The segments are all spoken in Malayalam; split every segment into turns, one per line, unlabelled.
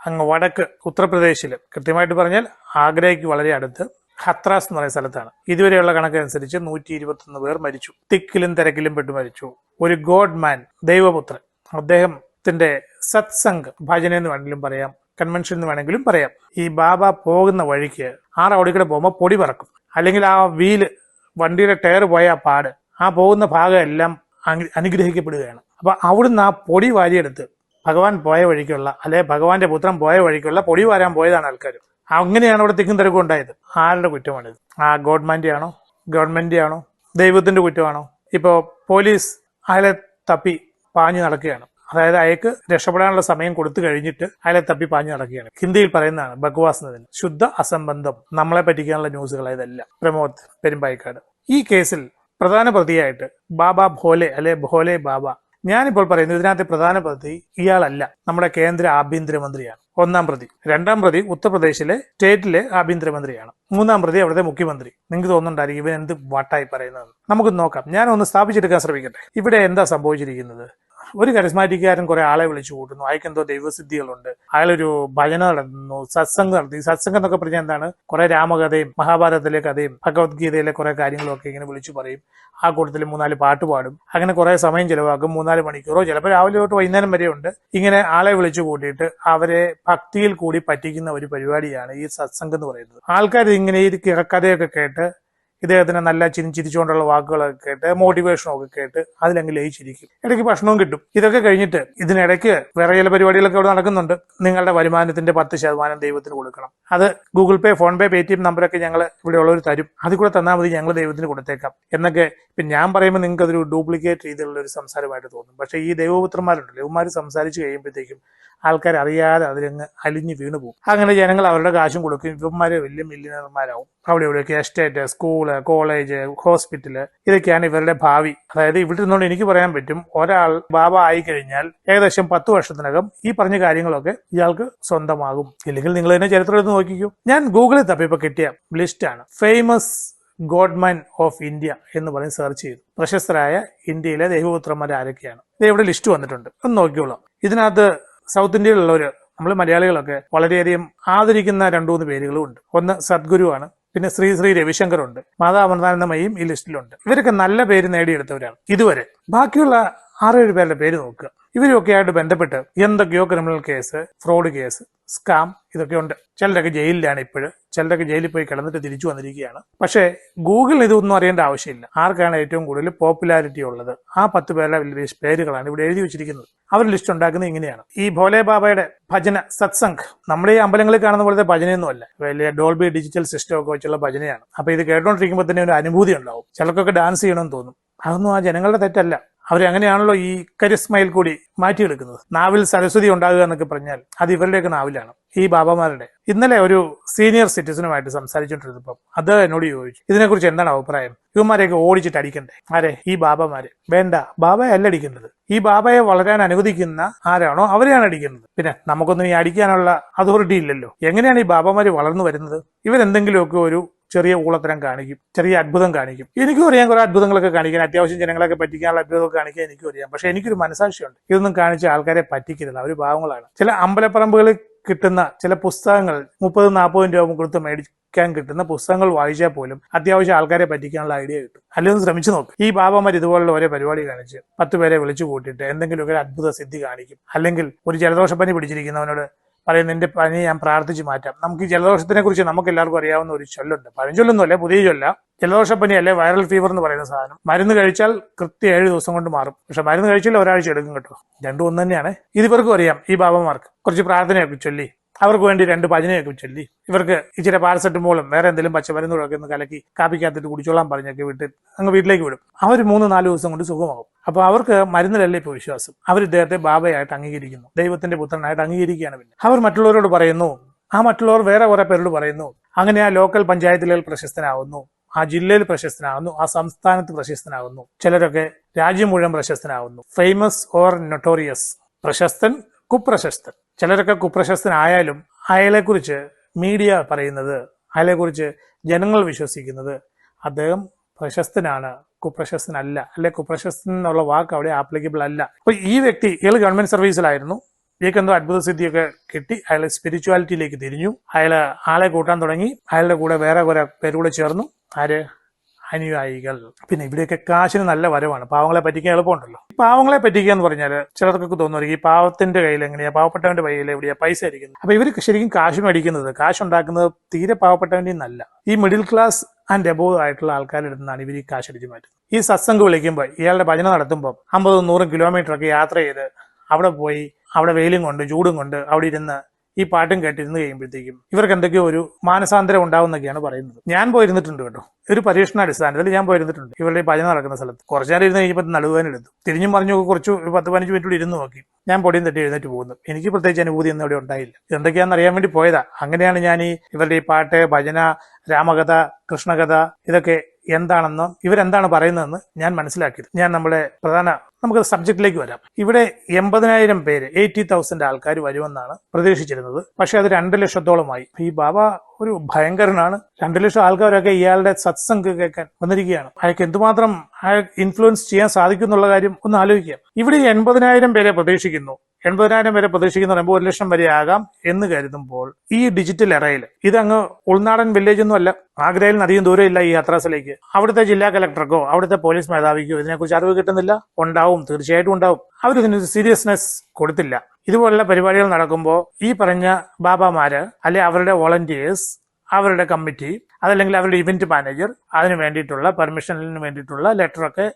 അങ്ങ് വടക്ക് ഉത്തർപ്രദേശിൽ, കൃത്യമായിട്ട് പറഞ്ഞാൽ ആഗ്രയ്ക്ക് വളരെ അടുത്ത് ഹത്രാസ് എന്ന് പറയുന്ന സ്ഥലത്താണ്. ഇതുവരെയുള്ള കണക്കനുസരിച്ച് 121 പേർ മരിച്ചു. തിക്കിലും തിരക്കിലും പെട്ട് മരിച്ചു. ഒരു ഗോഡ് മാൻ, ദൈവപുത്രൻ, അദ്ദേഹത്തിന്റെ സത്സംഗ്, ഭജന എന്ന് വേണമെങ്കിലും പറയാം, കൺവെൻഷൻ എന്ന് വേണമെങ്കിലും പറയാം. ഈ ബാബ പോകുന്ന വഴിക്ക് ആ റോഡിൽ കൂടെ പോകുമ്പോൾ പൊടി പറക്കും, അല്ലെങ്കിൽ ആ വീല്, വണ്ടിയുടെ ടയർ പോയ ആ പാട്, ആ പോകുന്ന ഭാഗം എല്ലാം അനുഗ്രഹിക്കപ്പെടുകയാണ്. അപ്പൊ അവിടുന്ന് ആ പൊടി വാരിയെടുത്ത് ഭഗവാൻ പോയ വഴിക്കുള്ള, അല്ലെ ഭഗവാന്റെ പുത്രൻ പോയ വഴിക്കുള്ള പൊടി വാരാൻ പോയതാണ് ആൾക്കാർ. അങ്ങനെയാണ് അവിടെ തിക്കും തിരക്കും ഉണ്ടായത്. ആരുടെ കുറ്റമാണിത്? ആ ഗവൺമെന്റ് ആണോ, ഗവൺമെന്റ് ആണോ, ദൈവത്തിന്റെ കുറ്റമാണോ? ഇപ്പോ പോലീസ് അയാളെ തപ്പി പാഞ്ഞു നടക്കുകയാണ്. അതായത് അയാൾക്ക് രക്ഷപ്പെടാനുള്ള സമയം കൊടുത്തു കഴിഞ്ഞിട്ട് അയാളെ തപ്പി പാഞ്ഞു നടക്കുകയാണ്. ഹിന്ദിയിൽ പറയുന്നതാണ് ബക്വാസ് എന്നതിന്. ശുദ്ധ അസംബന്ധം, നമ്മളെ പറ്റിക്കാനുള്ള ന്യൂസുകൾ ഇതെല്ലാം. പ്രമോദ് പെരുമ്പായിക്കാട്. ഈ കേസിൽ പ്രധാന പ്രതിയായിട്ട് ബാബ ഭോലെ, അല്ലെ ഭോലെ ബാബ, ഞാനിപ്പോൾ പറയുന്നത് ഇതിനകത്ത് പ്രധാന പ്രതി ഇയാളല്ല, നമ്മുടെ കേന്ദ്ര ആഭ്യന്തരമന്ത്രിയാണ് ഒന്നാം പ്രതി. രണ്ടാം പ്രതി ഉത്തർപ്രദേശിലെ സ്റ്റേറ്റിലെ ആഭ്യന്തരമന്ത്രിയാണ്. മൂന്നാം പ്രതി അവിടുത്തെ മുഖ്യമന്ത്രി. നിങ്ങൾക്ക് തോന്നുന്നുണ്ടായിരിക്കും ഇവൻ എന്ത് വാട്ടായി പറയുന്നത്. നമുക്ക് നോക്കാം. ഞാനൊന്ന് സ്ഥാപിച്ചെടുക്കാൻ ശ്രമിക്കട്ടെ. ഇവിടെ എന്താ സംഭവിച്ചിരിക്കുന്നത്? ഒരു കരിസ്മാറ്റിക്കാരൻ കുറെ ആളെ വിളിച്ചു കൂട്ടുന്നു. അയാൾക്ക് എന്തോ ദൈവസിദ്ധികളുണ്ട്. അയാളൊരു ഭജന നടത്തുന്നു, സത്സംഗം നടത്തി. സത്സംഗം എന്നൊക്കെ പറഞ്ഞാൽ എന്താണ്? കുറെ രാമകഥയും മഹാഭാരതത്തിലെ കഥയും ഭഗവത്ഗീതയിലെ കുറെ കാര്യങ്ങളൊക്കെ ഇങ്ങനെ വിളിച്ചു പറയും. ആ കൂട്ടത്തിൽ 3-4 പാട്ട് പാടും. അങ്ങനെ കുറെ സമയം ചിലവാക്കും, 3-4 മണിക്കൂറോ, ചിലപ്പോൾ രാവിലെ തൊട്ട് വൈകുന്നേരം വരെ ഉണ്ട്. ഇങ്ങനെ ആളെ വിളിച്ചു കൂട്ടിയിട്ട് അവരെ ഭക്തിയിൽ കൂടി പറ്റിക്കുന്ന ഒരു പരിപാടിയാണ് ഈ സത്സംഗം എന്ന് പറയുന്നത്. ആൾക്കാർ ഇങ്ങനെ ഈ കഥയൊക്കെ കേട്ട്, ഇദ്ദേഹത്തിന് നല്ല ചിരിച്ചുകൊണ്ടുള്ള വാക്കുകളൊക്കെ കേട്ട്, മോട്ടിവേഷനൊക്കെ കേട്ട് അതിലങ്ങ് ലയിച്ചിരിക്കും. ഇടയ്ക്ക് ഭക്ഷണവും കിട്ടും. ഇതൊക്കെ കഴിഞ്ഞിട്ട് ഇതിനിടയ്ക്ക് വേറെ ചില പരിപാടികളൊക്കെ അവിടെ നടക്കുന്നുണ്ട്. നിങ്ങളുടെ വരുമാനത്തിന്റെ 10% ദൈവത്തിന് കൊടുക്കണം. അത് ഗൂഗിൾ പേ, ഫോൺ പേ, പേടിഎം നമ്പറൊക്കെ ഞങ്ങൾ ഇവിടെ ഉള്ളവർ തരും. അതിൽ കൂടെ തന്നാൽ മതി, ഞങ്ങൾ ദൈവത്തിന് കൊടുത്തേക്കാം എന്നൊക്കെ. ഇപ്പം ഞാൻ പറയുമ്പോൾ നിങ്ങൾക്ക് അതൊരു ഡ്യൂപ്ലിക്കേറ്റ് രീതിയിലുള്ള ഒരു സംസാരമായിട്ട് തോന്നും. പക്ഷേ ഈ ദൈവപുത്രന്മാരുണ്ടല്ലോ, ഇവന്മാർ സംസാരിച്ച് കഴിയുമ്പോഴത്തേക്കും ആൾക്കാർ അറിയാതെ അതിലങ്ങ് അലിഞ്ഞു വീണു പോകും. അങ്ങനെ ജനങ്ങൾ അവരുടെ കാശും കൊടുക്കും. ഇവന്മാര് വലിയ മില്യണർമാരാവും. അവിടെ ഇവിടെയൊക്കെ എസ്റ്റേറ്റ്, സ്കൂള്, കോളേജ്, ഹോസ്പിറ്റല്, ഇതൊക്കെയാണ് ഇവരുടെ ഭാവി. അതായത് ഇവിടെ നിന്നുകൊണ്ട് എനിക്ക് പറയാൻ പറ്റും, ഒരാൾ ബാബ ആയിക്കഴിഞ്ഞാൽ ഏകദേശം 10 വർഷത്തിനകം ഈ പറഞ്ഞ കാര്യങ്ങളൊക്കെ ഇയാൾക്ക് സ്വന്തമാകും. ഇല്ലെങ്കിൽ നിങ്ങൾ തന്നെ ചരിത്രം എടുത്ത് നോക്കിക്കോ. ഞാൻ ഗൂഗിളിൽ തപ്പിയപ്പോൾ കിട്ടിയ ലിസ്റ്റാണ് ഫേമസ് ഗോഡ്മാൻ ഓഫ് ഇന്ത്യ എന്ന് പറഞ്ഞ് സെർച്ച് ചെയ്തു. പ്രശസ്തരായ ഇന്ത്യയിലെ ദൈവപുത്രന്മാർ ആരൊക്കെയാണ്. ഇത് ഇവിടെ ലിസ്റ്റ് വന്നിട്ടുണ്ട്, ഒന്ന് നോക്കിയോളാം. ഇതിനകത്ത് സൗത്ത് ഇന്ത്യയിലുള്ളവര്, നമ്മൾ മലയാളികളൊക്കെ വളരെയധികം ആദരിക്കുന്ന 2-3 പേരുകളും ഉണ്ട്. ഒന്ന് സദ്ഗുരു ആണ്, പിന്നെ ശ്രീ രവിശങ്കർ ഉണ്ട്, മാതാ അമൃതാനന്ദമയും ഈ ലിസ്റ്റിലുണ്ട്. ഇവരൊക്കെ നല്ല പേര് നേടിയെടുത്തവരാണ് ഇതുവരെ. ബാക്കിയുള്ള 6-7 പേരുടെ പേര് നോക്കുക. ഇവരൊക്കെ ആയിട്ട് ബന്ധപ്പെട്ട് എന്തൊക്കെയോ criminal case, fraud case, scam, ഇതൊക്കെ ഉണ്ട്. ചിലരൊക്കെ ജയിലിലാണ് ഇപ്പോഴും, ചിലരൊക്കെ ജയിലിൽ പോയി കിടന്നിട്ട് തിരിച്ചു വന്നിരിക്കുകയാണ്. പക്ഷേ ഗൂഗിളിന് ഇതൊന്നും അറിയേണ്ട ആവശ്യമില്ല. ആർക്കാണ് ഏറ്റവും കൂടുതൽ പോപ്പുലാരിറ്റി ഉള്ളത്, ആ 10 പേരുടെ പേരുകളാണ് ഇവിടെ എഴുതി വെച്ചിരിക്കുന്നത്. അവർ ലിസ്റ്റ് ഉണ്ടാക്കുന്നത് ഇങ്ങനെയാണ്. ഈ ഭോലെ ബാബയുടെ ഭജന സത്സംഗ്, നമ്മുടെ ഈ അമ്പലങ്ങളിൽ കാണുന്ന പോലത്തെ ഭജനയൊന്നുമല്ല, വലിയ ഡോൾബി ഡിജിറ്റൽ സിസ്റ്റം ഒക്കെ വെച്ചുള്ള ഭജനയാണ്. അപ്പൊ ഇത് കേട്ടോണ്ടിരിക്കുമ്പോൾ തന്നെ ഒരു അനുഭൂതി ഉണ്ടാവും. ചിലർക്കൊക്കെ ഡാൻസ് ചെയ്യണമെന്ന് തോന്നും. അതൊന്നും ആ ജനങ്ങളുടെ തെറ്റല്ല. അവരങ്ങനെയാണല്ലോ ഈ കരിസ്മയിൽ കൂടി മാറ്റിയെടുക്കുന്നത്. നാവിൽ സരസ്വതി ഉണ്ടാകുക എന്നൊക്കെ പറഞ്ഞാൽ അത് ഇവരുടെയൊക്കെ നാവിലാണ്, ഈ ബാബാമാരുടെ. ഇന്നലെ ഒരു സീനിയർ സിറ്റിസനുമായിട്ട് സംസാരിച്ചുകൊണ്ടിരുന്നപ്പം അത് എന്നോട് ചോദിച്ചു, ഇതിനെക്കുറിച്ച് എന്താണ് അഭിപ്രായം? ഇവന്മാരെയൊക്കെ ഓടിച്ചിട്ട് അടിക്കണ്ടേ? ആരെ? ഈ ബാബാമാരെ. വേണ്ട, ബാബയെ അല്ല അടിക്കേണ്ടത്. ഈ ബാബയെ വളരാൻ അനുവദിക്കുന്ന ആരാണോ അവരെയാണ് അടിക്കേണ്ടത്. പിന്നെ നമുക്കൊന്നും ഈ അടിക്കാനുള്ള അതോറിറ്റി ഇല്ലല്ലോ. എങ്ങനെയാണ് ഈ ബാബാമാര് വളർന്നു വരുന്നത്? ഇവരെന്തെങ്കിലുമൊക്കെ ഒരു ചെറിയ ഊളത്തരം കാണിക്കും, ചെറിയ അത്ഭുതം കാണിക്കും. എനിക്കും അറിയാം കുറെ അത്ഭുതങ്ങളൊക്കെ കാണിക്കാൻ, അത്യാവശ്യം ജനങ്ങളൊക്കെ പറ്റിക്കാനുള്ള അത്ഭുതമൊക്കെ കാണിക്കാൻ എനിക്കും അറിയാം. പക്ഷെ എനിക്കൊരു മനസാക്ഷിയുണ്ട്, ഇതൊന്നും കാണിച്ച് ആൾക്കാരെ പറ്റിക്കരുത്, അവർ പാവങ്ങളാണ്. ചില അമ്പലപ്പറമ്പുകളിൽ കിട്ടുന്ന ചില പുസ്തകങ്ങൾ 30-40 രൂപ കൊടുത്ത് മേടിക്കാൻ കിട്ടുന്ന പുസ്തകങ്ങൾ വായിച്ചാൽ പോലും അത്യാവശ്യം ആൾക്കാരെ പറ്റിക്കാനുള്ള ഐഡിയ കിട്ടും. അല്ലെങ്കിൽ ഒന്ന് ശ്രമിച്ചു നോക്കും. ഈ ബാബാമാർ ഇതുപോലുള്ള ഒരേ പരിപാടി കാണിച്ച് 10 പേരെ വിളിച്ചു കൂട്ടിയിട്ട് എന്തെങ്കിലുമൊക്കെ അത്ഭുത സിദ്ധി കാണിക്കും. അല്ലെങ്കിൽ ഒരു ജലദോഷപ്പനി പിടിച്ചിരിക്കുന്നവനോട് പറയും, നിന്റെ പനി ഞാൻ പ്രാർത്ഥിച്ച് മാറ്റാം. നമുക്ക് ഈ ജലദോഷത്തിനെ കുറിച്ച് നമുക്ക് എല്ലാവർക്കും അറിയാവുന്ന ഒരു ചൊല്ലുണ്ട്. പഴഞ്ചൊല്ലൊന്നുമല്ല, പുതിയ ചൊല്ല. ജലദോഷപ്പനി അല്ലെ വൈറൽ ഫീവർ എന്ന് പറയുന്ന സാധനം മരുന്ന് കഴിച്ചാൽ കൃത്യം 7 ദിവസം കൊണ്ട് മാറും. പക്ഷെ മരുന്ന് കഴിച്ചാൽ ഒരാഴ്ച എടുക്കും കേട്ടോ. രണ്ടും ഒന്ന് തന്നെയാണ്. ഇതിവർക്കും അറിയാം. ഈ ബാബാമാർക്ക് കുറച്ച് പ്രാർത്ഥനയൊക്കെ ചൊല്ലി, അവർക്ക് വേണ്ടി 2 ഭജനയൊക്കെ ചൊല്ലി, ഇവർക്ക് ഇച്ചിരി പാരസെറ്റമോളും വേറെ എന്തെങ്കിലും പച്ചമരുന്നുകളൊക്കെ ഒന്ന് കലക്കി കാപ്പിക്കകത്തിട്ട് കുടിച്ചോളാൻ പറഞ്ഞൊക്കെ വിട്ട് അങ്ങ് വീട്ടിലേക്ക് വിടും. അവർ 3-4 ദിവസം കൊണ്ട് സുഖമാകും. അപ്പൊ അവർക്ക് മരുന്നിലല്ലേ ഇപ്പോൾ വിശ്വാസം. അവർ ഇദ്ദേഹത്തെ ബാബയായിട്ട് അംഗീകരിക്കുന്നു, ദൈവത്തിന്റെ പുത്രനായിട്ട് അംഗീകരിക്കുകയാണ്. പിന്നെ അവർ മറ്റുള്ളവരോട് പറയുന്നു, ആ മറ്റുള്ളവർ വേറെ കുറെ പേരോട് പറയുന്നു. അങ്ങനെ ആ ലോക്കൽ പഞ്ചായത്തുകളിൽ പ്രശസ്തനാവുന്നു, ആ ജില്ലയിൽ പ്രശസ്തനാകുന്നു, ആ സംസ്ഥാനത്ത് പ്രശസ്തനാകുന്നു. ചിലരൊക്കെ രാജ്യം മുഴുവൻ പ്രശസ്തനാകുന്നു. ഫേമസ് ഓർ നൊട്ടോറിയസ്, പ്രശസ്തൻ, കുപ്രശസ്തൻ. ചിലരൊക്കെ കുപ്രശസ്തനായാലും അയാളെക്കുറിച്ച് മീഡിയ പറയുന്നത്, അയാളെക്കുറിച്ച് ജനങ്ങൾ വിശ്വസിക്കുന്നത് അദ്ദേഹം പ്രശസ്തനാണ്, കുപ്രശസ്തനല്ല. അല്ലെ കുപ്രശസ്തൻ എന്നുള്ള വാക്ക് അവിടെ ആപ്ലിക്കബിൾ അല്ല. അപ്പൊ ഈ വ്യക്തി, ഇയാൾ ഗവൺമെന്റ് സർവീസിലായിരുന്നു, ഇയാൾക്കെന്തോ അത്ഭുത സിദ്ധിയൊക്കെ കിട്ടി. അയാൾ സ്പിരിച്വാലിറ്റിയിലേക്ക് തിരിഞ്ഞു. അയാൾ ആളെ കൂട്ടാൻ തുടങ്ങി. അയാളുടെ കൂടെ വേറെ കുറെ പേരുകൂടെ ചേർന്നു. ആര്? അനുയായികൾ. പിന്നെ ഇവിടെയൊക്കെ കാശിന് നല്ല വരവാണ്. പാവങ്ങളെ പറ്റിക്കാൻ എളുപ്പമുണ്ടല്ലോ. ഈ പാവങ്ങളെ പറ്റിക്കുക എന്ന് പറഞ്ഞാൽ ചിലർക്കൊക്കെ തോന്നുമായിരിക്കും ഈ പാവത്തിന്റെ കയ്യിൽ എങ്ങനെയാ, പാവപ്പെട്ടവന്റെ കയ്യിൽ എവിടെയാ പൈസ ഇരിക്കുന്നത്. അപ്പൊ ഇവർ ശരിക്കും കാശ് മേടിക്കുന്നത്, കാശുണ്ടാക്കുന്നത് തീരെ പാവപ്പെട്ടവന്റെ നല്ല ഈ മിഡിൽ ക്ലാസ് ആൻഡ് എബോവ് ആയിട്ടുള്ള ആൾക്കാരുടെ നിന്നാണ് ഇവർ ഈ കാശടിച്ചു മാറ്റുന്നത്. ഈ സത്സംഗ് വിളിക്കുമ്പോൾ, ഇയാളുടെ ഭജന നടത്തുമ്പോൾ 50-100 കിലോമീറ്റർ ഒക്കെ യാത്ര ചെയ്ത് അവിടെ പോയി അവിടെ വെയിലും കൊണ്ട് ചൂടും കൊണ്ട് അവിടെ ഇരുന്ന് ഈ പാട്ടും കേട്ടിരുന്ന് കഴിയുമ്പോഴത്തേക്കും ഇവർക്ക് എന്തൊക്കെയോ ഒരു മാനസാന്തരം ഉണ്ടാവുന്നൊക്കെയാണ് പറയുന്നത്. ഞാൻ പോയിരുന്നിട്ടുണ്ട് കേട്ടോ, ഒരു പരീക്ഷണാടിസ്ഥാനത്തിൽ ഞാൻ പോയിരുന്നിട്ടുണ്ട് ഇവരുടെ ഭജന നടക്കുന്ന സ്ഥലത്ത്. കുറച്ചു നേരം ഇരുന്ന് കഴിഞ്ഞപ്പോൾ നടുവേദന എടുത്തു. തിരിഞ്ഞും പറഞ്ഞു കുറച്ച് 10-15 മിനിറ്റ് ഇരുന്ന് നോക്കി. ഞാൻ പൊടിയും തട്ടി എഴുന്നേറ്റ് പോകുന്നു. എനിക്ക് പ്രത്യേകിച്ച് അനുഭൂതി ഒന്നും അവിടെ ഉണ്ടായില്ല. എന്തൊക്കെയാണെന്ന് അറിയാൻ വേണ്ടി പോയതാ. അങ്ങനെയാണ് ഞാൻ ഇവരുടെ ഈ പാട്ട്, ഭജന, രാമകഥ, കൃഷ്ണകഥ ഇതൊക്കെ എന്താണെന്നും ഇവരെന്താണ് പറയുന്നതെന്ന് ഞാൻ മനസ്സിലാക്കിയത്. ഞാൻ നമുക്ക് സബ്ജക്റ്റിലേക്ക് വരാം. ഇവിടെ 80,000 പേര്, 80,000 ആൾക്കാർ വരുമെന്നാണ് പ്രതീക്ഷിച്ചിരുന്നത്. പക്ഷെ അത് 2 ലക്ഷത്തോളമായി. ഈ ബാബ ഒരു ഭയങ്കരനാണ്. 2 ലക്ഷം ആൾക്കാരൊക്കെ ഇയാളുടെ സത്സംഗ് കേൾക്കാൻ വന്നിരിക്കുകയാണ്. അയാൾക്ക് എന്തുമാത്രം ഇൻഫ്ലുവൻസ് ചെയ്യാൻ സാധിക്കും എന്നുള്ള കാര്യം ഒന്ന് ആലോചിക്കാം. ഇവിടെ 80,000 പേരെ പ്രതീക്ഷിക്കുന്നു. 80,000 പേരെ പ്രതീക്ഷിക്കുന്ന പറയുമ്പോൾ 1 ലക്ഷം വരെ ആകാം എന്ന് കരുതുമ്പോൾ ഈ ഡിജിറ്റൽ എറയിൽ ഇതങ്ങ് ഉൾനാടൻ വില്ലേജ് ഒന്നും അല്ല. ആഗ്രയിൽ നിന്ന് അധികം ദൂരമില്ല ഈ യാത്രാസിലേക്ക്. അവിടുത്തെ ജില്ലാ കലക്ടർക്കോ അവിടുത്തെ പോലീസ് മേധാവിക്കോ ഇതിനെക്കുറിച്ച് അറിവ് കിട്ടുന്നില്ല. ഉണ്ടാവും, തീർച്ചയായിട്ടും ഉണ്ടാവും. അവരിതിനൊരു സീരിയസ്നെസ് കൊടുത്തില്ല. ഇതുപോലുള്ള പരിപാടികൾ നടക്കുമ്പോൾ ഈ പറഞ്ഞ ബാബാമാര് അല്ലെ അവരുടെ വോളണ്ടിയേഴ്സ്, അവരുടെ കമ്മിറ്റി, അതല്ലെങ്കിൽ അവരുടെ ഇവന്റ് മാനേജർ അതിന് വേണ്ടിയിട്ടുള്ള പെർമിഷനിന് വേണ്ടിയിട്ടുള്ള ലെറ്ററൊക്കെ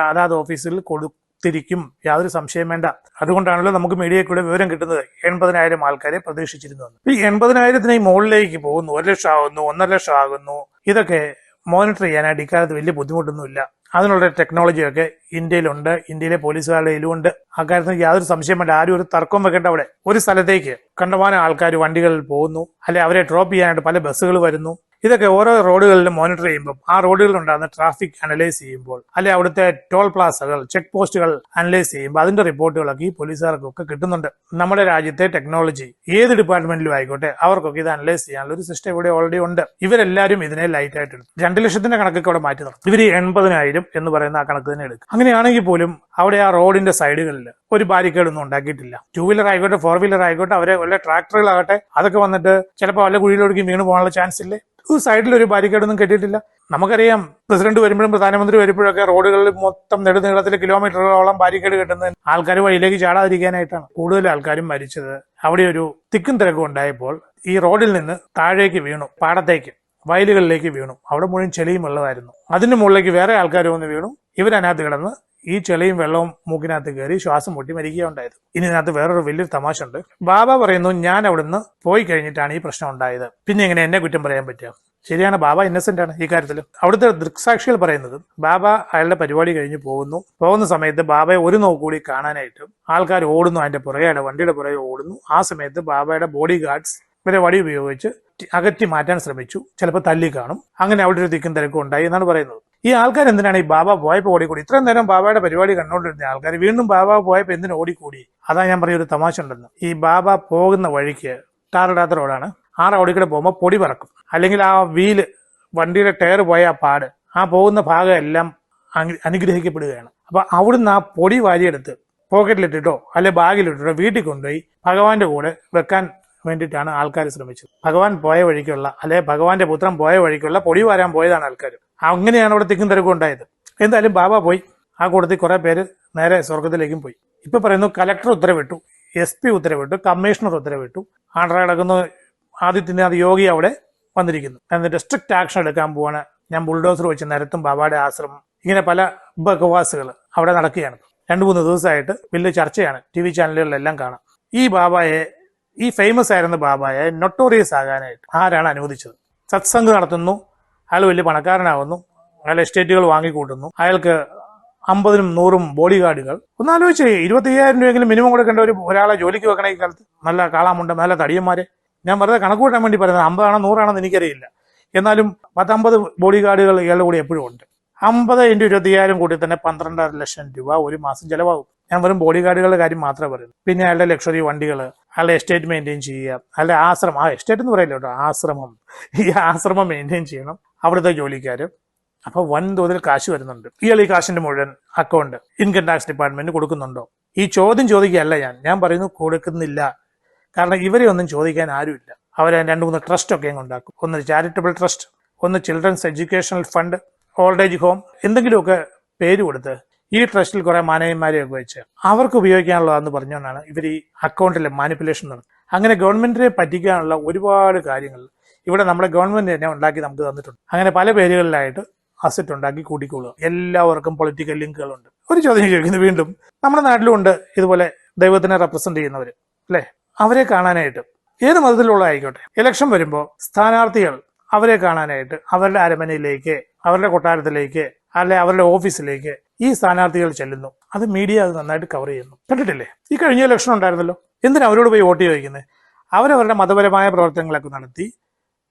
അതാത് ഓഫീസിൽ കൊടുത്തിരിക്കും. യാതൊരു സംശയം വേണ്ട. അതുകൊണ്ടാണല്ലോ നമുക്ക് മീഡിയയിൽ കൂടെ വിവരം കിട്ടുന്നത് 80,000 ആൾക്കാരെ പ്രതീക്ഷിച്ചിരുന്നു. ഈ 80,000 മുകളിലേക്ക് പോകുന്നു, 1 ലക്ഷം ആകുന്നു, 1.5 ലക്ഷം ആകുന്നു. ഇതൊക്കെ മോണിറ്റർ ചെയ്യാനായിട്ട് ഇക്കാലത്ത് വലിയ ബുദ്ധിമുട്ടൊന്നുമില്ല. അതിനുള്ള ടെക്നോളജിയൊക്കെ ഇന്ത്യയിലുണ്ട്, ഇന്ത്യയിലെ പോലീസുകാരുടെ കയ്യിലുമുണ്ട്. അക്കാര്യത്തിൽ യാതൊരു സംശയം വേണ്ട. ആരും ഒരു തർക്കം വെക്കേണ്ട. അവിടെ ഒരു സ്ഥലത്തേക്ക് കണ്ടമാനം ആൾക്കാർ വണ്ടികളിൽ പോകുന്നു, അല്ലെ അവരെ ഡ്രോപ്പ് ചെയ്യാനായിട്ട് പല ബസ്സുകൾ വരുന്നു. ഇതൊക്കെ ഓരോ റോഡുകളിലും മോണിറ്റർ ചെയ്യുമ്പോൾ, ആ റോഡുകളിൽ ഉണ്ടാകുന്ന ട്രാഫിക് അനലൈസ് ചെയ്യുമ്പോൾ, അല്ലെ അവിടുത്തെ ടോൾ പ്ലാസകൾ, ചെക്ക് പോസ്റ്റുകൾ അനലൈസ് ചെയ്യുമ്പോൾ അതിന്റെ റിപ്പോർട്ടുകളൊക്കെ ഈ പോലീസുകാർക്കൊക്കെ കിട്ടുന്നുണ്ട്. നമ്മുടെ രാജ്യത്തെ ടെക്നോളജി ഏത് ഡിപ്പാർട്ട്മെന്റിലും ആയിക്കോട്ടെ അവർക്കൊക്കെ ഇത് അനലൈസ് ചെയ്യാനുള്ള ഒരു സിസ്റ്റം ഇവിടെ ഓൾറെഡി ഉണ്ട്. ഇവരെല്ലാവരും ഇതിനെ ലൈറ്റ് ആയിട്ട് എടുക്കും. 2 ലക്ഷത്തിന്റെ കണക്കൊക്കെ അവിടെ മാറ്റി നിർത്തും. ഇവർ 80,000 എന്ന് പറയുന്ന ആ കണക്ക് തന്നെ എടുക്കും. അങ്ങനെയാണെങ്കിൽ പോലും അവിടെ ആ റോഡിന്റെ സൈഡുകളിൽ ഒരു ബാരിക്കേഡ് ഒന്നും ഉണ്ടാക്കിയിട്ടില്ല. 2 വീലർ ആയിക്കോട്ടെ, 4 വീലർ ആയിക്കോട്ടെ, അവരെ വല്ല ട്രാക്ടറുകളാകട്ടെ, അതൊക്കെ വന്നിട്ട് ചിലപ്പോൾ വല്ല കുഴിയിലൊടുക്കി വീണ് പോകാനുള്ള ചാൻസ് ഇല്ലേ? ഒരു സൈഡിൽ ഒരു ബാരിക്കേഡ് ഒന്നും കെട്ടിയിട്ടില്ല. നമുക്കറിയാം പ്രസിഡന്റ് വരുമ്പോഴും പ്രധാനമന്ത്രി വരുമ്പോഴൊക്കെ റോഡുകളിൽ മൊത്തം നെടുനീളത്തിൽ കിലോമീറ്ററുകളോളം ബാരിക്കേഡ് കെട്ടുന്നത് ആൾക്കാർ വഴിയിലേക്ക് ചാടാതിരിക്കാനായിട്ടാണ്. കൂടുതൽ ആൾക്കാരും മരിച്ചത് അവിടെ ഒരു തിക്കും തിരക്കും ഉണ്ടായപ്പോൾ ഈ റോഡിൽ നിന്ന് താഴേക്ക് വീണു, പാടത്തേക്ക്, വയലുകളിലേക്ക് വീണു. അവിടെ മുഴുവൻ ചെളിയും വെള്ളമായിരുന്നു. അതിന് മുകളിലേക്ക് വേറെ ആൾക്കാർ വന്ന് വീണു. ഇവരതിനകത്ത് കിടന്ന് ഈ ചെളിയും വെള്ളവും മൂക്കിനകത്ത് കയറി ശ്വാസം മുട്ടി മരിക്കുകയുണ്ടായത്. ഇനി ഇതിനകത്ത് വേറൊരു വലിയൊരു തമാശ ഉണ്ട്. ബാബ പറയുന്നു, ഞാൻ അവിടുന്ന് പോയി കഴിഞ്ഞിട്ടാണ് ഈ പ്രശ്നം ഉണ്ടായത്. പിന്നെ എങ്ങനെ എന്നെ കുറ്റം പറയാൻ പറ്റുക? ശരിയാണ്, ബാബ ഇന്നസെന്റ് ആണ് ഈ കാര്യത്തിൽ. അവിടുത്തെ ദൃക്സാക്ഷികൾ പറയുന്നത് ബാബ അയാളുടെ പരിപാടി കഴിഞ്ഞ് പോകുന്ന സമയത്ത് ബാബയെ ഒരു നോക്കുകൂടി കാണാനായിട്ട് ആൾക്കാർ ഓടുന്നു. അതിന്റെ പുറകെ, വണ്ടിയുടെ പുറകെ ഓടുന്നു. ആ സമയത്ത് ബാബയുടെ ബോഡി ഗാർഡ്സ് ഇവരെ വടി ഉപയോഗിച്ച് അകറ്റി മാറ്റാൻ ശ്രമിച്ചു. ചിലപ്പോൾ തല്ലി കാണും. അങ്ങനെ അവിടെ ഒരു തിക്കും തിരക്കും ഉണ്ടായി എന്നാണ് പറയുന്നത്. ഈ ആൾക്കാർ എന്തിനാണ് ഈ ബാബ പോയപ്പോൾ ഓടിക്കൂടി? ഇത്രയും നേരം ബാബയുടെ പരിപാടി കണ്ടുകൊണ്ടിരുന്ന ആൾക്കാർ വീണ്ടും ബാബ പോയപ്പോൾ എന്തിനു ഓടിക്കൂടി? അതാ ഞാൻ പറഞ്ഞൊരു തമാശ ഉണ്ടെന്ന്. ഈ ബാബ പോകുന്ന വഴിക്ക് ടാറിടാത്ത റോഡാണ്. ആ റോഡിൽ കൂടെ പോകുമ്പോൾ പൊടി പറക്കും. അല്ലെങ്കിൽ ആ വീല്, വണ്ടിയുടെ ടയർ പോയ ആ പാട്, ആ പോകുന്ന ഭാഗം എല്ലാം അനുഗ്രഹിക്കപ്പെടുകയാണ്. അപ്പൊ അവിടുന്ന് ആ പൊടി വാരിയെടുത്ത് പോക്കറ്റിലിട്ടിട്ടോ അല്ലെ ബാഗിലിട്ടിട്ടോ വീട്ടിൽ കൊണ്ടുപോയി ഭഗവാന്റെ കൂടെ വെക്കാൻ വേണ്ടിയിട്ടാണ് ആൾക്കാർ ശ്രമിച്ചത്. ഭഗവാൻ പോയ വഴിക്കുള്ള, അല്ലെ ഭഗവാന്റെ പുത്രൻ പോയ വഴിക്കുള്ള പൊടി വാരാൻ പോയതാണ് ആൾക്കാർ. അങ്ങനെയാണ് അവിടെ തിക്കും തിരക്കും ഉണ്ടായത്. എന്തായാലും ബാബ പോയി. ആ കൂട്ടത്തിൽ കുറെ പേര് നേരെ സ്വർഗത്തിലേക്കും പോയി. ഇപ്പൊ പറയുന്നു കലക്ടർ ഉത്തരവിട്ടു, SP ഉത്തരവിട്ടു, കമ്മീഷണർ ഉത്തരവിട്ടു. ആണ്ട്ര കിടക്കുന്നു ആദിത്യനാഥ് യോഗി അവിടെ വന്നിരിക്കുന്നു. എന്നിട്ട് സ്ട്രിക്റ്റ് ആക്ഷൻ എടുക്കാൻ പോവാണ്. ഞാൻ ബുൾഡോസർ വെച്ച് നിരത്തും ബാബയുടെ ആശ്രമം. ഇങ്ങനെ പല ബകവാസുകൾ അവിടെ നടക്കുകയാണ്. 2-3 ദിവസമായിട്ട് വലിയ ചർച്ചയാണ്. TV ചാനലുകളിലെല്ലാം കാണാം. ഈ ബാബയെ, ഈ ഫേമസ് ആയിരുന്ന ബാബയെ നൊട്ടോറിയസ് ആകാനായിട്ട് ആരാണ് അനുവദിച്ചത്? സത്സംഗ് നടത്തുന്നു, അയാൾ വലിയ പണക്കാരനാവുന്നു, അയാൾ എസ്റ്റേറ്റുകൾ വാങ്ങിക്കൂട്ടുന്നു, അയാൾക്ക് 50-നും 100-ഉം ബോഡി ഗാർഡുകൾ. ഒന്ന് ആലോചിച്ച് 25,000 രൂപയെങ്കിലും മിനിമം കൊടുക്കേണ്ട ഒരാളെ ജോലിക്ക് വെക്കണ ഈ കാലത്ത്. നല്ല കാളാമുണ്ട്, നല്ല തടിയന്മാരെ. ഞാൻ വെറുതെ കണക്ക് കൂട്ടാൻ വേണ്ടി പറയുന്നത്. 50 ആണോ 100 ആണോ എന്ന് എനിക്കറിയില്ല. എന്നാലും 10-50 ബോഡി ഗാർഡുകൾ ഇയാളുടെ കൂടെ എപ്പോഴും ഉണ്ട്. 50 × 25,000 കൂടി തന്നെ 12.5 ലക്ഷം രൂപ ഒരു മാസം ചെലവാകും. ഞാൻ വെറും ബോഡി ഗാർഡുകളുടെ കാര്യം മാത്രമേ പറയുന്നു. പിന്നെ അയാളുടെ ലക്ഷറി വണ്ടികൾ, അയാളുടെ എസ്റ്റേറ്റ് മെയിൻറ്റെയിൻ ചെയ്യുക, അയാളുടെ ആശ്രമം, എസ്റ്റേറ്റ് എന്ന് പറയില്ല കേട്ടോ, ആശ്രമം, ഈ ആശ്രമം മെയിൻറ്റെയിൻ ചെയ്യണം അവിടുത്തെ ജോലിക്കാർ. അപ്പൊ വൻതോതിൽ കാശ് വരുന്നുണ്ട്. ഇയാൾ ഈ കാശിന്റെ മുഴുവൻ അക്കൗണ്ട് ഇൻകം ടാക്സ് ഡിപ്പാർട്ട്മെന്റ് കൊടുക്കുന്നുണ്ടോ? ഈ ചോദ്യം ചോദിക്കുകയല്ല ഞാൻ പറയുന്നു കൊടുക്കുന്നില്ല. കാരണം ഇവരെ ഒന്നും ചോദിക്കാൻ ആരുമില്ല. അവർ 2-3 ട്രസ്റ്റ് ഒക്കെ ഉണ്ടാക്കും. ഒന്ന് ചാരിറ്റബിൾ ട്രസ്റ്റ്, ഒന്ന് children's educational fund, old age home, എന്തെങ്കിലുമൊക്കെ പേര് കൊടുത്ത് ഈ ട്രസ്റ്റിൽ കുറെ മാനേജന്മാരെയൊക്കെ വെച്ച് അവർക്ക് ഉപയോഗിക്കാനുള്ളതെന്ന് പറഞ്ഞുകൊണ്ടാണ് ഇവർ ഈ അക്കൗണ്ടിലെ മാനിപ്പുലേഷൻ നടത്തുന്നത്. അങ്ങനെ ഗവൺമെന്റിനെ പറ്റിക്കാനുള്ള ഒരുപാട് കാര്യങ്ങൾ ഇവിടെ നമ്മുടെ ഗവൺമെന്റ് തന്നെ ഉണ്ടാക്കി നമുക്ക് തന്നിട്ടുണ്ട്. അങ്ങനെ പല പേരുകളിലായിട്ട് അസറ്റ് ഉണ്ടാക്കി കൂട്ടിക്കൊള്ളുക. എല്ലാവർക്കും പൊളിറ്റിക്കൽ ലിങ്കുകളുണ്ട്. ഒരു ചോദ്യം ചോദിക്കുന്നത് വീണ്ടും, നമ്മുടെ നാട്ടിലുണ്ട് ഇതുപോലെ ദൈവത്തിനെ റെപ്രസെന്റ് ചെയ്യുന്നവർ, അല്ലെ? അവരെ കാണാനായിട്ട് ഏത് മതത്തിലുള്ള ആയിക്കോട്ടെ, ഇലക്ഷൻ വരുമ്പോൾ സ്ഥാനാർത്ഥികൾ അവരെ കാണാനായിട്ട് അവരുടെ അരമനയിലേക്ക്, അവരുടെ കൊട്ടാരത്തിലേക്ക്, അല്ലെ അവരുടെ ഓഫീസിലേക്ക് ഈ സ്ഥാനാർത്ഥികൾ ചെല്ലുന്നു. അത് മീഡിയ അത് നന്നായിട്ട് കവർ ചെയ്യുന്നു. കണ്ടിട്ടില്ലേ? ഈ കഴിഞ്ഞ ഇലക്ഷൻ ഉണ്ടായിരുന്നല്ലോ. എന്തിനാ അവരോട് പോയി വോട്ട് ചോദിക്കുന്നത്? അവരവരുടെ മതപരമായ പ്രവർത്തനങ്ങളൊക്കെ നടത്തി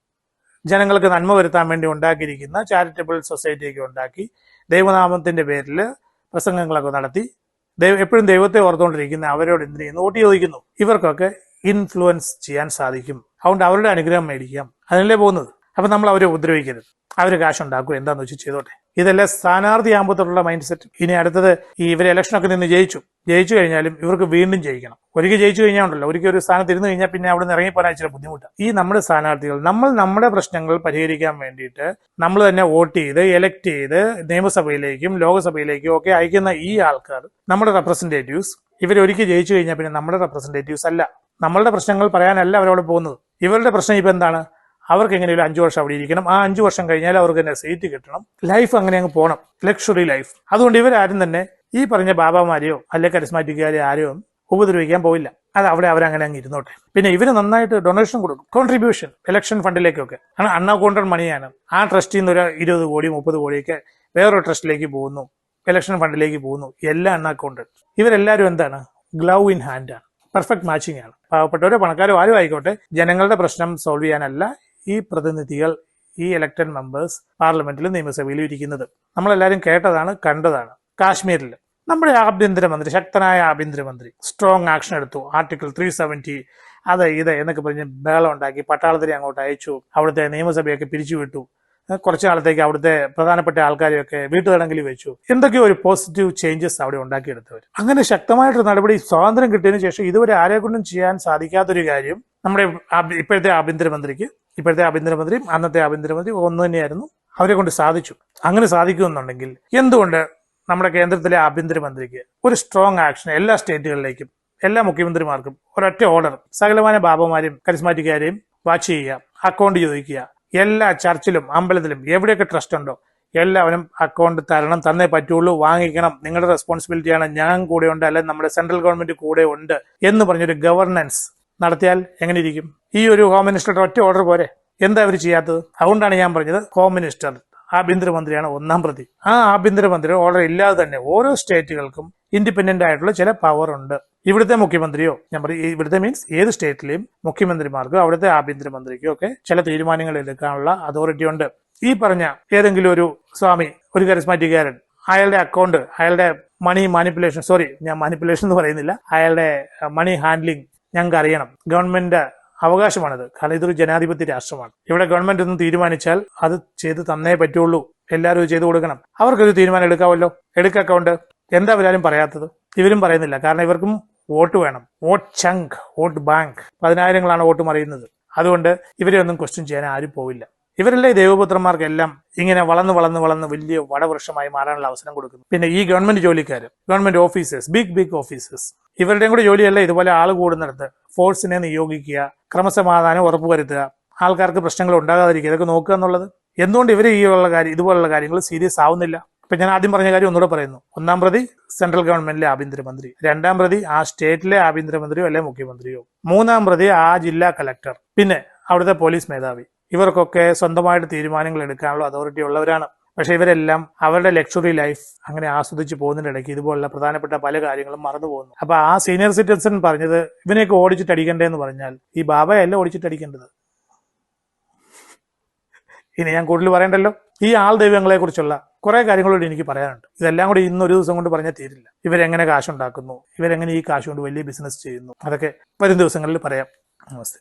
ജനങ്ങൾക്ക് നന്മ വരുത്താൻ വേണ്ടി ഉണ്ടാക്കിയിരിക്കുന്ന ചാരിറ്റബിൾ സൊസൈറ്റിയൊക്കെ ഉണ്ടാക്കി ദൈവനാമത്തിന്റെ പേരിൽ പ്രസംഗങ്ങളൊക്കെ നടത്തി എപ്പോഴും ദൈവത്തെ ഓർത്തുകൊണ്ടിരിക്കുന്ന അവരോട് എന്തിനു ചെയ്യുന്നു? വോട്ട് ചോദിക്കുന്നു. ഇവർക്കൊക്കെ ഇൻഫ്ലുവൻസ് ചെയ്യാൻ സാധിക്കും. അതുകൊണ്ട് അവരുടെ അനുഗ്രഹം മേടിക്കാം. അതിനല്ലേ പോകുന്നത്. അപ്പൊ നമ്മൾ അവരെ ഉപദ്രവിക്കരുത്. അവർ കാശുണ്ടാക്കും, എന്താന്ന് വെച്ച് ചെയ്തോട്ടെ. ഇതെല്ലാം സ്ഥാനാർത്ഥിയാകുമ്പോഴുള്ള മൈൻഡ് സെറ്റ്. ഇനി അടുത്തത്, ഇവർ ഇലക്ഷനൊക്കെ നിന്ന് ജയിച്ചു കഴിഞ്ഞാലും ഇവർക്ക് വീണ്ടും ജയിക്കണം. ഒരിക്കൽ ജയിച്ചു കഴിഞ്ഞാൽ ഉണ്ടല്ലോ, ഒരിക്കൽ ഒരു സ്ഥാനത്ത് ഇരുന്ന് കഴിഞ്ഞാൽ പിന്നെ അവിടെ നിന്ന് ഇറങ്ങിപ്പോരാൻ ഇച്ചിരി ബുദ്ധിമുട്ടാണ്. ഈ നമ്മുടെ സ്ഥാനാർത്ഥികൾ നമ്മുടെ പ്രശ്നങ്ങൾ പരിഹരിക്കാൻ വേണ്ടിയിട്ട് നമ്മൾ തന്നെ വോട്ട് ചെയ്ത് എലക്ട് ചെയ്ത് നിയമസഭയിലേക്കും ലോകസഭയിലേക്കും ഒക്കെ അയക്കുന്ന ഈ ആൾക്കാർ നമ്മുടെ റെപ്രസെന്റേറ്റീവ്സ്. ഇവരൊരിക്കൽ ജയിച്ചു കഴിഞ്ഞാൽ പിന്നെ നമ്മുടെ റെപ്രസെന്റേറ്റീവ്സ് അല്ല. നമ്മളുടെ പ്രശ്നങ്ങൾ പറയാനല്ല അവരവിടെ പോകുന്നത്. ഇവരുടെ പ്രശ്നം ഇപ്പം എന്താണ്? അവർക്ക് എങ്ങനെയും 5 വർഷം അവിടെ ഇരിക്കണം. ആ 5 വർഷം കഴിഞ്ഞാൽ അവർക്ക് തന്നെ സീറ്റ് കിട്ടണം. ലൈഫ് അങ്ങനെ അങ്ങ് പോകണം, ലക്ഷറി ലൈഫ്. അതുകൊണ്ട് ഇവരാരും തന്നെ ഈ പറഞ്ഞ ബാബാമാരെയോ അല്ലെ കരിസ്മാറ്റിക്കാരെയോ ആരെയോ ഉപദ്രവിക്കാൻ പോയില്ല. അത് അവിടെ അവരങ്ങനെ അങ്ങ് ഇരുന്നോട്ടെ. പിന്നെ ഇവര് നന്നായിട്ട് ഡൊണേഷൻ കൊടുക്കും, കോൺട്രിബ്യൂഷൻ ഇലക്ഷൻ ഫണ്ടിലേക്കൊക്കെ. അൺഅക്കൗണ്ടഡ് മണിയാണ്. ആ ട്രസ്റ്റിൽ നിന്ന് ഒരു 20 കോടി 30 കോടിയൊക്കെ വേറൊരു ട്രസ്റ്റിലേക്ക് പോകുന്നു, ഇലക്ഷൻ ഫണ്ടിലേക്ക് പോകുന്നു. എല്ലാം അൺഅക്കൗണ്ടഡ്. ഇവരെല്ലാവരും എന്താണ്? ഗ്ലൗ ഇൻ ഹാൻഡ് ആണ്. പെർഫെക്റ്റ് മാച്ചിങ് ആണ്. പാവപ്പെട്ടവരോ പണക്കാരോ ആരും ആയിക്കോട്ടെ, ജനങ്ങളുടെ പ്രശ്നം സോൾവ് ചെയ്യാനല്ല ഈ പ്രതിനിധികൾ, ഈ ഇലക്ടഡ് മെമ്പേഴ്സ് പാർലമെന്റിലും നിയമസഭയിലും ഇരിക്കുന്നത്. നമ്മളെല്ലാവരും കേട്ടതാണ്, കണ്ടതാണ്. കാശ്മീരിൽ നമ്മുടെ ആഭ്യന്തരമന്ത്രി, ശക്തനായ ആഭ്യന്തരമന്ത്രി സ്ട്രോങ് ആക്ഷൻ എടുത്തു. ആർട്ടിക്കിൾ 370 അത് ഇത് എന്നൊക്കെ പറഞ്ഞ് ബഹളം ഉണ്ടാക്കി പട്ടാളത്തിനെ അങ്ങോട്ട് അയച്ചു. അവിടുത്തെ നിയമസഭയൊക്കെ പിരിച്ചുവിട്ടു. കുറച്ചു കാലത്തേക്ക് അവിടുത്തെ പ്രധാനപ്പെട്ട ആൾക്കാരെയൊക്കെ വീട്ടുതടങ്കിൽ വെച്ചു. എന്തൊക്കെയോ ഒരു പോസിറ്റീവ് ചേഞ്ചസ് അവിടെ ഉണ്ടാക്കിയെടുത്തവർ. അങ്ങനെ ശക്തമായിട്ടൊരു നടപടി സ്വാതന്ത്ര്യം കിട്ടിയതിനു ശേഷം ഇതുവരെ ആരെക്കൊണ്ടും ചെയ്യാൻ സാധിക്കാത്തൊരു കാര്യം നമ്മുടെ ഇപ്പോഴത്തെ ആഭ്യന്തരമന്ത്രിയും അന്നത്തെ ആഭ്യന്തരമന്ത്രി ഒന്ന് തന്നെയായിരുന്നു. അവരെ കൊണ്ട് സാധിച്ചു. അങ്ങനെ സാധിക്കുമെന്നുണ്ടെങ്കിൽ എന്തുകൊണ്ട് നമ്മുടെ കേന്ദ്രത്തിലെ ആഭ്യന്തരമന്ത്രിക്ക് ഒരു സ്ട്രോങ് ആക്ഷൻ എല്ലാ സ്റ്റേറ്റുകളിലേക്കും, എല്ലാ മുഖ്യമന്ത്രിമാർക്കും ഒരൊറ്റ ഓർഡർ, സകലമാന ബാബമാരെയും കരിസ്മാറ്റിക്കാരെയും വാച്ച് ചെയ്യുക, അക്കൗണ്ട് ചോദിക്കുക, എല്ലാ ചർച്ചിലും അമ്പലത്തിലും എവിടെയൊക്കെ ട്രസ്റ്റ് ഉണ്ടോ എല്ലാവരും അക്കൗണ്ട് തന്നേ പറ്റുള്ളൂ, വാങ്ങിക്കണം, നിങ്ങളുടെ റെസ്പോൺസിബിലിറ്റിയാണ്, ഞാൻ കൂടെ ഉണ്ട്, അല്ലെങ്കിൽ നമ്മുടെ സെൻട്രൽ ഗവൺമെന്റ് കൂടെ ഉണ്ട് എന്ന് പറഞ്ഞൊരു ഗവർണൻസ് നടത്തിയാൽ എങ്ങനെ ഇരിക്കും? ഈ ഒരു ഹോം മിനിസ്റ്ററുടെ ഒറ്റ ഓർഡർ പോരെ? എന്താ അവർ ചെയ്യാത്തത്? അതുകൊണ്ടാണ് ഞാൻ പറഞ്ഞത് ഹോം മിനിസ്റ്റർ, ആഭ്യന്തരമന്ത്രിയാണ് 1ാം പ്രതി. ആ ആഭ്യന്തരമന്ത്രിയുടെ ഓർഡർ ഇല്ലാതെ തന്നെ ഓരോ സ്റ്റേറ്റുകൾക്കും ഇൻഡിപെൻഡന്റ് ആയിട്ടുള്ള ചില പവർ ഉണ്ട്. ഇവിടുത്തെ മുഖ്യമന്ത്രിയോ, ഞാൻ പറയും ഇവിടുത്തെ മീൻസ് ഏത് സ്റ്റേറ്റിലെയും മുഖ്യമന്ത്രിമാർക്കോ അവിടുത്തെ ആഭ്യന്തരമന്ത്രിക്കോ ഒക്കെ ചില തീരുമാനങ്ങൾ എടുക്കാനുള്ള അതോറിറ്റി ഉണ്ട്. ഈ പറഞ്ഞ ഏതെങ്കിലും ഒരു സ്വാമി, ഒരു കരിസ്മാറ്റിക്കാരൻ, അയാളുടെ അക്കൗണ്ട്, അയാളുടെ മണി മാനിപ്പുലേഷൻ, ഞാൻ മാനിപ്പുലേഷൻ എന്ന് പറയുന്നില്ല, അയാളുടെ മണി ഹാൻഡ്ലിംഗ് ഞങ്ങൾക്ക് അറിയണം. ഗവൺമെന്റ് അവകാശമാണത്. കാരണം ഇതൊരു ജനാധിപത്യ രാഷ്ട്രമാണ്. ഇവിടെ ഗവൺമെന്റ് ഒന്ന് തീരുമാനിച്ചാൽ അത് ചെയ്ത് തന്നേ പറ്റുള്ളൂ. എല്ലാവരും ചെയ്തു കൊടുക്കണം. അവർക്കൊരു തീരുമാനം എടുക്കാമല്ലോ. അക്കൗണ്ട് എന്താ അവരാരും പറയാത്തത്? ഇവരും പറയുന്നില്ല. കാരണം ഇവർക്കും വോട്ട് വേണം. വോട്ട് ചങ്ക്, വോട്ട് ബാങ്ക്, 10,000ങ്ങളാണ് വോട്ട് മറിയുന്നത്. അതുകൊണ്ട് ഇവരെ ഒന്നും ക്വസ്റ്റ്യൻ ചെയ്യാൻ ആരും പോവില്ല. ഇവരല്ലേ ദൈവപുത്രന്മാർക്കെല്ലാം ഇങ്ങനെ വളർന്ന് വലിയ വടവൃക്ഷമായി മാറാനുള്ള അവസരം കൊടുക്കുന്നു. പിന്നെ ഈ ഗവൺമെന്റ് ജോലിക്കാർ, ഗവൺമെന്റ് ഓഫീസേഴ്സ്, ബിഗ് ഓഫീസേഴ്സ്, ഇവരുടെയും കൂടെ ജോലിയല്ല ഇതുപോലെ ആൾ കൂടുന്നിടത്ത് ഫോഴ്സിനെ നിയോഗിക്കുക, ക്രമസമാധാനം ഉറപ്പുവരുത്തുക, ആൾക്കാർക്ക് പ്രശ്നങ്ങൾ ഉണ്ടാകാതിരിക്കുക, ഇതൊക്കെ നോക്കുക എന്നുള്ളത്. എന്തുകൊണ്ട് ഇവർ ഇതുപോലുള്ള കാര്യങ്ങൾ സീരിയസ് ആവുന്നില്ല? ഇപ്പൊ ഞാൻ ആദ്യം പറഞ്ഞ കാര്യം ഒന്നുകൂടെ പറയുന്നു. 1ാം പ്രതി സെൻട്രൽ ഗവൺമെന്റിലെ ആഭ്യന്തരമന്ത്രി, 2ാം പ്രതി ആ സ്റ്റേറ്റിലെ ആഭ്യന്തരമന്ത്രിയോ അല്ലെ മുഖ്യമന്ത്രിയോ, 3ാം പ്രതി ആ ജില്ലാ കളക്ടർ, പിന്നെ അവിടുത്തെ പോലീസ് മേധാവി. ഇവർക്കൊക്കെ സ്വന്തമായിട്ട് തീരുമാനങ്ങൾ എടുക്കാനുള്ള അതോറിറ്റി ഉള്ളവരാണ്. പക്ഷെ ഇവരെല്ലാം അവരുടെ ലക്ഷറി ലൈഫ് അങ്ങനെ ആസ്വദിച്ച് പോകുന്നതിന്റെ ഇടയ്ക്ക് ഇതുപോലുള്ള പ്രധാനപ്പെട്ട പല കാര്യങ്ങളും മറന്നു പോകുന്നു. അപ്പൊ ആ സീനിയർ സിറ്റിസൺ പറഞ്ഞത് ഇവനെയൊക്കെ ഓടിച്ചിട്ടടിക്കണ്ടേ എന്ന് പറഞ്ഞാൽ ഈ ബാബയല്ല ഓടിച്ചിട്ടടിക്കേണ്ടത്. ഇനി ഞാൻ കൂടുതൽ പറയണ്ടല്ലോ. ഈ ആൾ ദൈവങ്ങളെ കുറിച്ചുള്ള കുറെ കാര്യങ്ങളോട് എനിക്ക് പറയാനുണ്ട്. ഇതെല്ലാം കൂടി ഇന്നൊരു ദിവസം കൊണ്ട് പറഞ്ഞാൽ തീരില്ല. ഇവരെങ്ങനെ കാശുണ്ടാക്കുന്നു, ഇവരെങ്ങനെ ഈ കാശ് കൊണ്ട് വലിയ ബിസിനസ് ചെയ്യുന്നു, അതൊക്കെ വരും ദിവസങ്ങളിൽ പറയാം. നമസ്തേ.